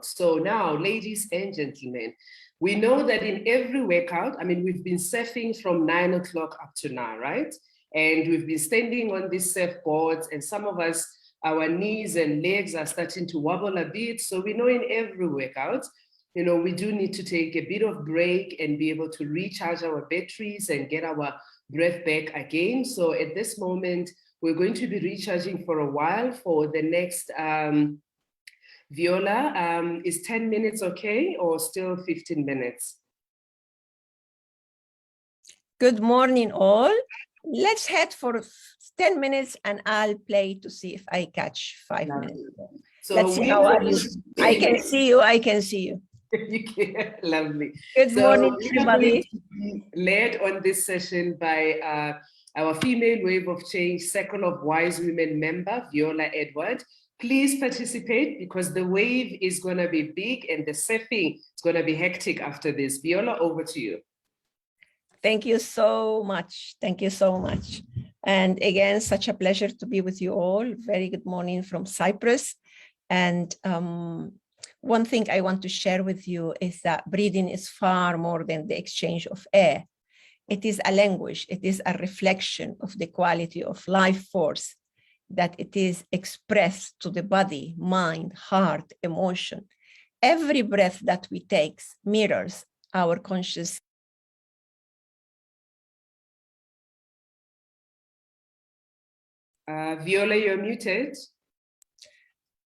So now, ladies and gentlemen, we know that in every workout, I mean, we've been surfing from 9 o'clock up to now, right? And we've been standing on these surfboards, and some of us, our knees and legs are starting to wobble a bit. So we know in every workout, you know, we do need to take a bit of break and be able to recharge our batteries and get our breath back again. So at this moment, we're going to be recharging for a while for the next, Viola, is 10 minutes okay, or still 15 minutes? Good morning, all. Let's head for 10 minutes and I'll play to see if I catch 5 minutes. So let's see how are you. I can see you, I can see you. Lovely. Good morning, everybody. Led on this session by our Female Wave of Change Circle of Wise Women member, Viola Edward. Please participate because the wave is going to be big and the surfing is going to be hectic after this. Viola, over to you. Thank you so much. Thank you so much. And again, such a pleasure to be with you all. Very good morning from Cyprus. And one thing I want to share with you is that breathing is far more than the exchange of air. It is a language. It is a reflection of the quality of life force, that it is expressed to the body, mind, heart, emotion. Every breath that we take mirrors our conscious. Viola, you're muted.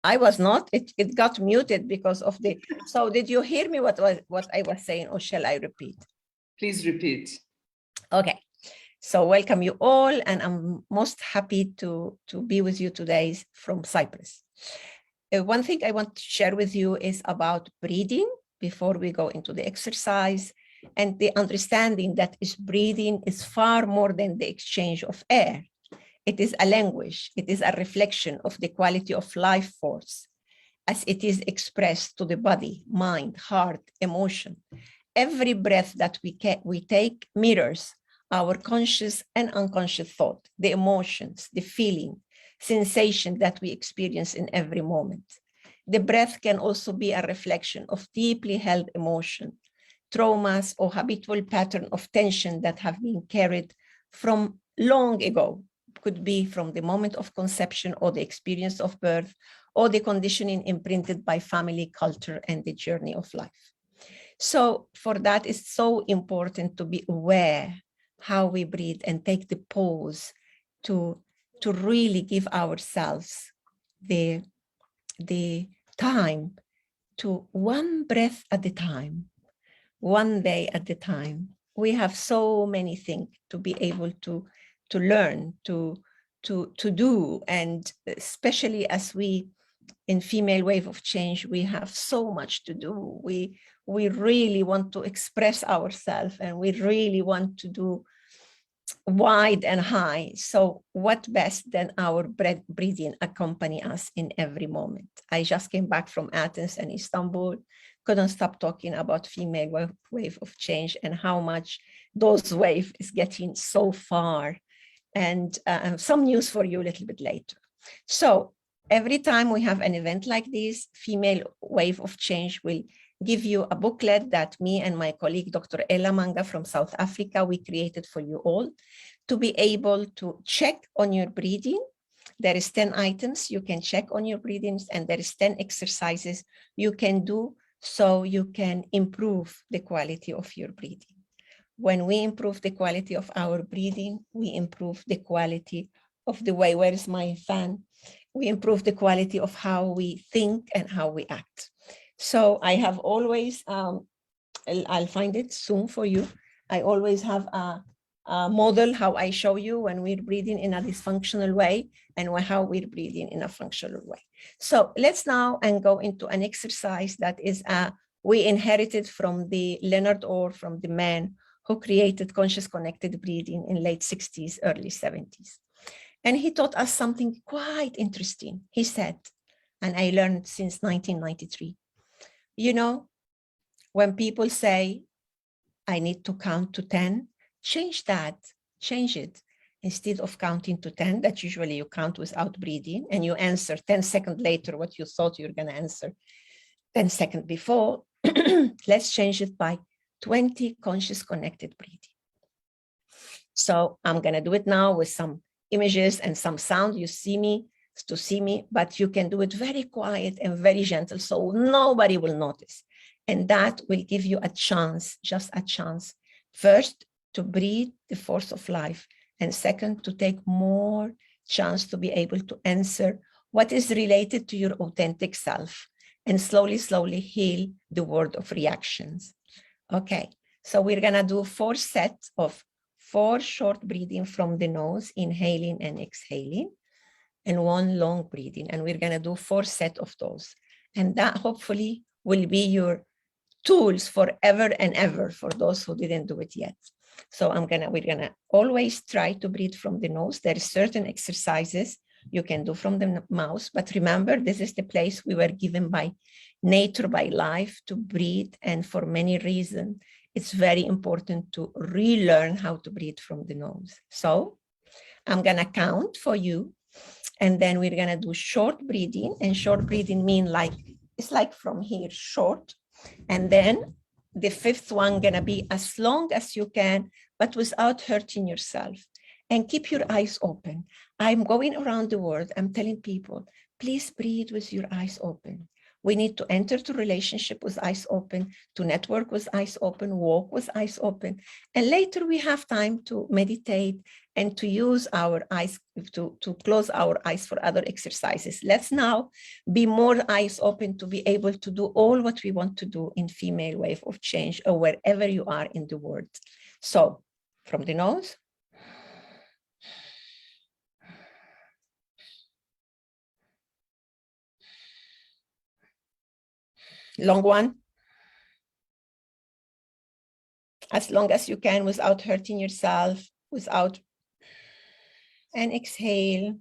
I was not. It got muted because of the. So did you hear me what I was saying, or shall I repeat? Please repeat. Okay. So welcome you all, and I'm most happy to be with you today from Cyprus. One thing I want to share with you is about breathing before we go into the exercise, and the understanding that breathing is far more than the exchange of air. It is a language. It is a reflection of the quality of life force as it is expressed to the body, mind, heart, emotion. Every breath that we take mirrors our conscious and unconscious thought, the emotions, the feeling, sensation that we experience in every moment. The breath can also be a reflection of deeply held emotion, traumas, or habitual pattern of tension that have been carried from long ago. Could be from the moment of conception or the experience of birth or the conditioning imprinted by family, culture, and the journey of life. So for that, it's so important to be aware how we breathe and take the pause to really give ourselves the time to one breath at a time, one day at a time. We have so many things to be able to learn, to do, and especially as we in Female Wave of Change, we have so much to do. We really want to express ourselves, and we really want to do wide and high. So what best than our breathing accompany us in every moment. I just came back from Athens and Istanbul, couldn't stop talking about Female Wave of Change and how much those wave is getting so far. And some news for you a little bit later. So every time we have an event like this, Female Wave of Change will give you a booklet that me and my colleague, Dr. Ella Manga from South Africa, we created for you all to be able to check on your breathing. There is 10 items you can check on your breathings, and there is 10 exercises you can do so you can improve the quality of your breathing. When we improve the quality of our breathing, we improve the quality of the way, where is my fan? We improve the quality of how we think and how we act. So I have always, I'll find it soon for you. I always have a model how I show you when we're breathing in a dysfunctional way and how we're breathing in a functional way. So let's now go into an exercise that is we inherited from the Leonard Orr, from the man who created conscious connected breathing in late 60s, early 70s. And he taught us something quite interesting. He said, and I learned since 1993, you know, when people say, I need to count to 10, change that, change it. Instead of counting to 10, that usually you count without breathing and you answer 10 seconds later what you thought you were going to answer. 10 seconds before, let's change it by 20 conscious connected breathing. So I'm going to do it now with some images and some sound. You see me to see me, but you can do it very quiet and very gentle, so nobody will notice. And that will give you a chance, just a chance, first to breathe the force of life, and second, to take more chance to be able to answer what is related to your authentic self, and slowly, slowly heal the world of reactions. Okay, so we're gonna do 4 sets of 4 short breathing from the nose, inhaling and exhaling, and 1 long breathing. And we're gonna do 4 sets of those. And that hopefully will be your tools forever and ever for those who didn't do it yet. So we're gonna always try to breathe from the nose. There are certain exercises you can do from the mouth, but remember, this is the place we were given by nature, by life, to breathe. And for many reasons, it's very important to relearn how to breathe from the nose. So I'm gonna count for you, and then we're gonna do short breathing. And short breathing mean like, it's like from here, short. And then the 5th one gonna be as long as you can, but without hurting yourself. And keep your eyes open. I'm going around the world, I'm telling people, please breathe with your eyes open. We need to enter to relationship with eyes open, to network with eyes open, walk with eyes open. And later we have time to meditate and to use our eyes, to close our eyes for other exercises. Let's now be more eyes open to be able to do all what we want to do in female wave of change, or wherever you are in the world. So from the nose. Long one. As long as you can without hurting yourself, without, and exhale.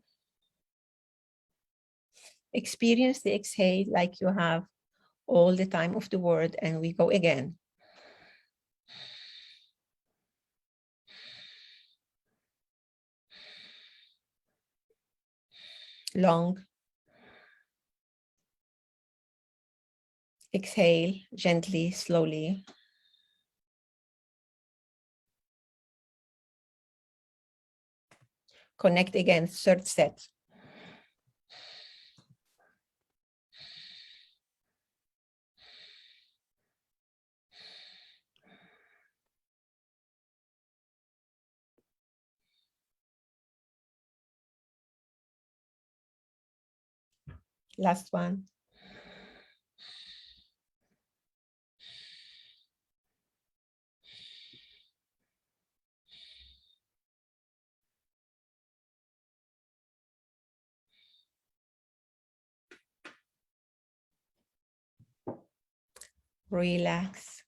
Experience the exhale like you have all the time of the world, and we go again. Long. Exhale gently, slowly. Connect again, 3rd set. Last one. Relax.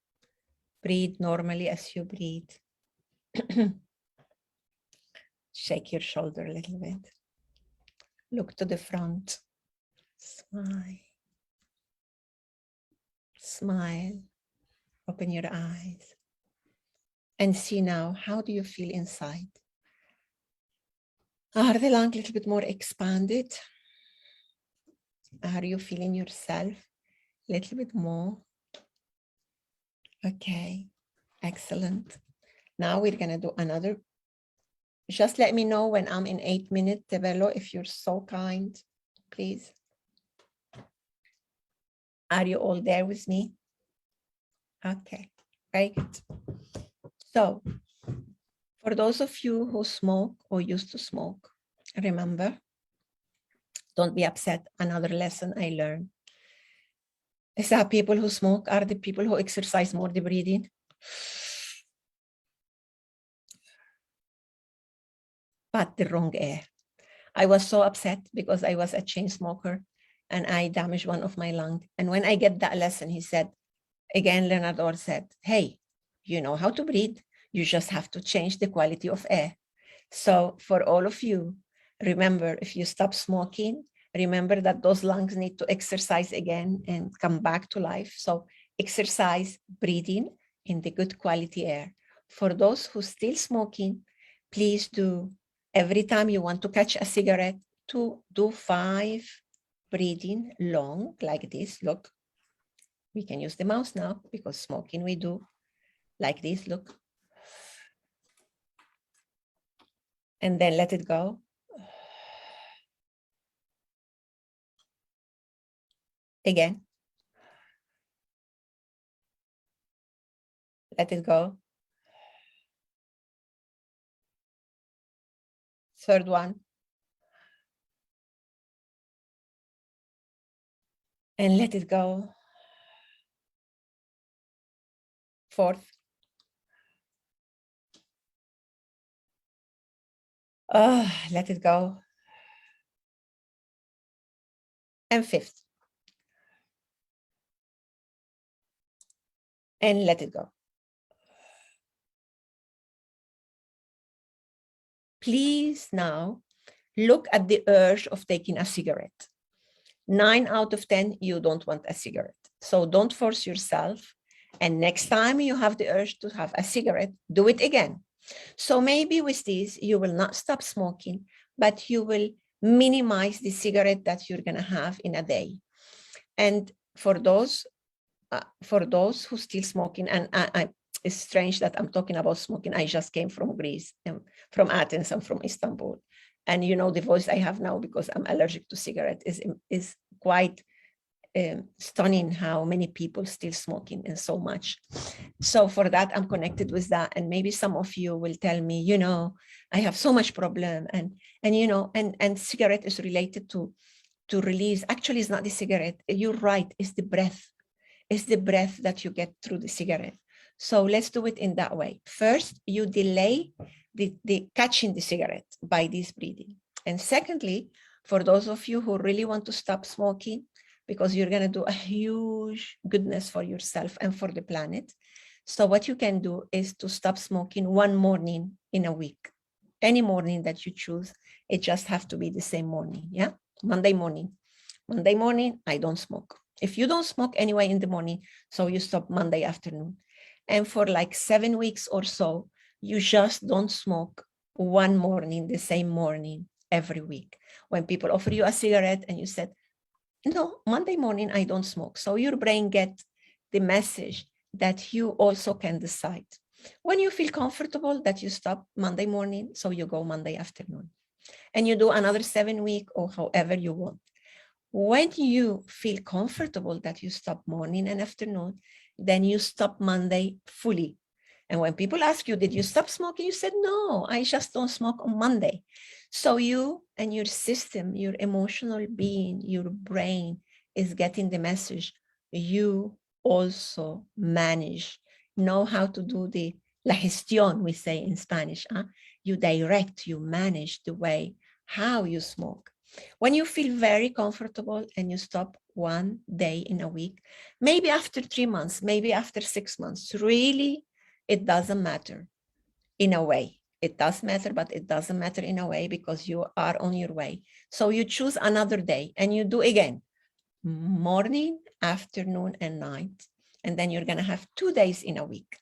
Breathe normally as you breathe. Shake your shoulder a little bit. Look to the front. Smile. Smile. Open your eyes. And see now, how do you feel inside? Are the lungs a little bit more expanded? Are you feeling yourself a little bit more? Okay, excellent. Now we're gonna do another. Just let me know when I'm in 8 minutes, Tevelo, if you're so kind, please. Are you all there with me? Okay, very good. So, for those of you who smoke or used to smoke, remember, don't be upset. Another lesson I learned is that people who smoke are the people who exercise more the breathing. But the wrong air. I was so upset because I was a chain smoker and I damaged one of my lungs. And when I get that lesson, he said, again, Leonard Orr said, hey, you know how to breathe. You just have to change the quality of air. So for all of you, remember, if you stop smoking, remember that those lungs need to exercise again and come back to life. So exercise breathing in the good quality air. For those who still smoking, please do, every time you want to catch a cigarette, to do 5 breathing long like this, look. We can use the mouse now because smoking we do like this, look. And then let it go. Again. Let it go. Third one. And let it go. Fourth. Let it go. And fifth. And let it go. Please now look at the urge of taking a cigarette. 9 out of 10, you don't want a cigarette. So don't force yourself. And next time you have the urge to have a cigarette, do it again. So maybe with this, you will not stop smoking, but you will minimize the cigarette that you're going to have in a day. And for those who still smoking, and it's strange that I'm talking about smoking. I just came from Greece, and from Athens, and from Istanbul. And you know, the voice I have now because I'm allergic to cigarette is quite stunning how many people still smoking and so much. So for that, I'm connected with that. And maybe some of you will tell me, you know, I have so much problem. And you know, and cigarette is related to release. Actually, it's not the cigarette. You're right. It's the breath. It's the breath that you get through the cigarette. So let's do it in that way. First, you delay the catching the cigarette by this breathing. And secondly, for those of you who really want to stop smoking, because you're going to do a huge goodness for yourself and for the planet. So what you can do is to stop smoking one morning in a week. Any morning that you choose, it just have to be the same morning. Yeah, Monday morning. Monday morning, I don't smoke. If you don't smoke anyway in the morning, so you stop Monday afternoon. And for like 7 weeks or so, you just don't smoke one morning, the same morning every week. When people offer you a cigarette and you said, no, Monday morning, I don't smoke. So your brain gets the message that you also can decide. When you feel comfortable that you stop Monday morning, so you go Monday afternoon. And you do another 7 weeks or however you want. When you feel comfortable that you stop morning and afternoon, then you stop Monday fully. And when people ask you, did you stop smoking? You said, no, I just don't smoke on Monday. So you and your system, your emotional being, your brain is getting the message. You also manage, know how to do the la gestión, we say in Spanish. You direct, you manage the way, how you smoke. When you feel very comfortable and you stop one day in a week, maybe after 3 months, maybe after 6 months, really, it doesn't matter in a way. It does matter, but it doesn't matter in a way because you are on your way. So you choose another day and you do again, morning, afternoon, and night. And then you're going to have 2 days in a week.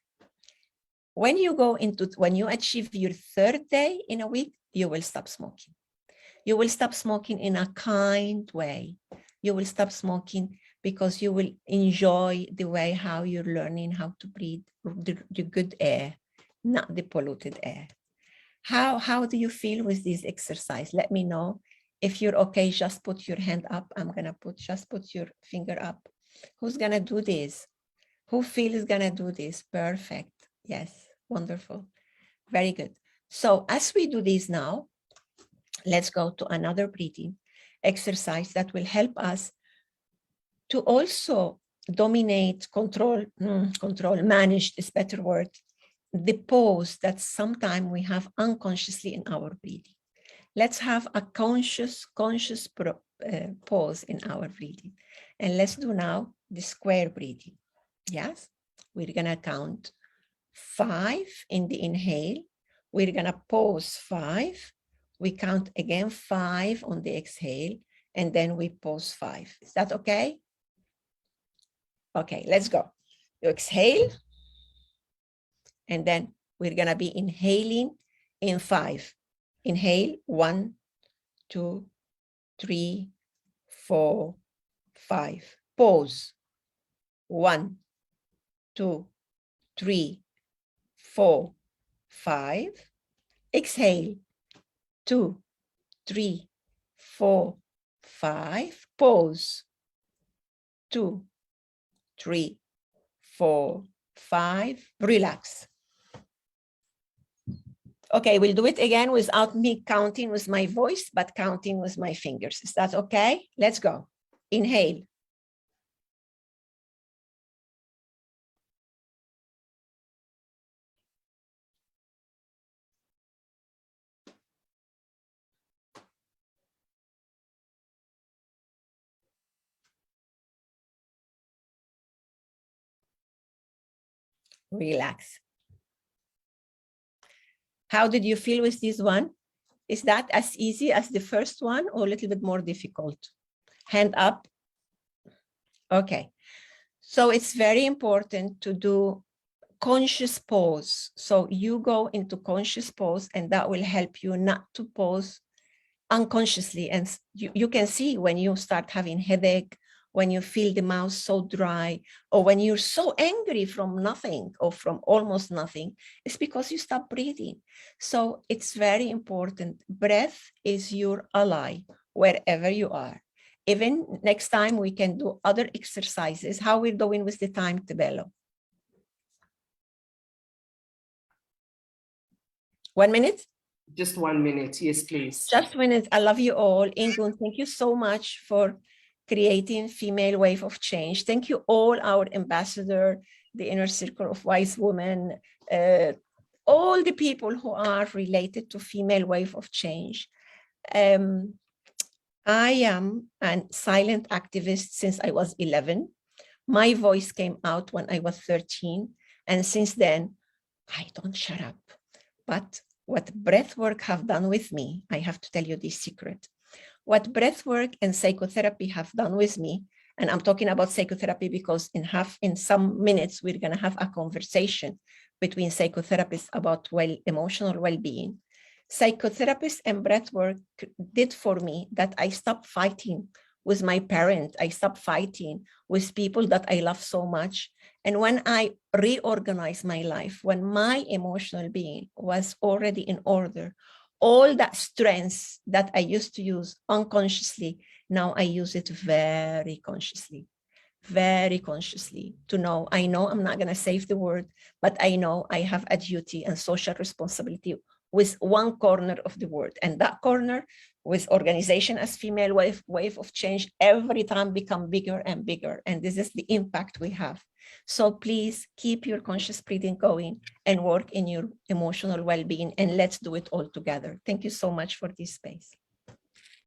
When you achieve your 3rd day in a week, you will stop smoking. You will stop smoking in a kind way. You will stop smoking because you will enjoy the way how you're learning how to breathe the good air, not the polluted air. How do you feel with this exercise? Let me know. If you're okay, just put your hand up. I'm gonna just put your finger up. Who's gonna do this? Who feels gonna do this? Perfect. Yes, wonderful. Very good. So as we do this now, let's go to another breathing exercise that will help us to also dominate, manage is better word, the pause that sometimes we have unconsciously in our breathing. Let's have a conscious pause in our breathing. And let's do now the square breathing. Yes, we're gonna count 5 in the inhale. We're gonna pause 5. We count again 5 on the exhale, and then we pause 5. Is that okay? Okay, let's go. You exhale, and then we're gonna be inhaling in 5. Inhale, 1, 2, 3, 4, 5. Pause. 1, 2, 3, 4, 5. Exhale. 2, 3, 4, 5. Pause. 2, 3, 4, 5. Relax. Okay, we'll do it again without me counting with my voice, but counting with my fingers. Is that okay? Let's go. Inhale. Relax. How did you feel with this one? Is that as easy as the first one or a little bit more difficult? Hand up. Okay. So it's very important to do conscious pause. So you go into conscious pause, and that will help you not to pause unconsciously. And you can see when you start having headache, when you feel the mouth so dry, or when you're so angry from nothing or from almost nothing, it's because you stop breathing. So it's very important. Breath is your ally wherever you are. Even next time we can do other exercises. How we're doing with the time, Tebello? 1 minute? Just 1 minute, yes, please. Just 1 minute. I love you all. Ingun, thank you so much for creating Female Wave of Change. Thank you all, our ambassador, the Inner Circle of Wise Women, all the people who are related to Female Wave of Change. I am a silent activist since I was 11. My voice came out when I was 13. And since then, I don't shut up. But what breathwork have done with me, I have to tell you this secret. What breathwork and psychotherapy have done with me, and I'm talking about psychotherapy because in some minutes, we're gonna have a conversation between psychotherapists about emotional well-being. Psychotherapists and breathwork did for me that I stopped fighting with my parent. I stopped fighting with people that I love so much. And when I reorganized my life, when my emotional being was already in order, all that strength that I used to use unconsciously, now I use it very consciously to know. I know I'm not going to save the world, but I know I have a duty and social responsibility with one corner of the world. And that corner with organization as Female Wave of Change, every time become bigger and bigger. And this is the impact we have. So please keep your conscious breathing going and work in your emotional well-being, and let's do it all together. Thank you so much for this space.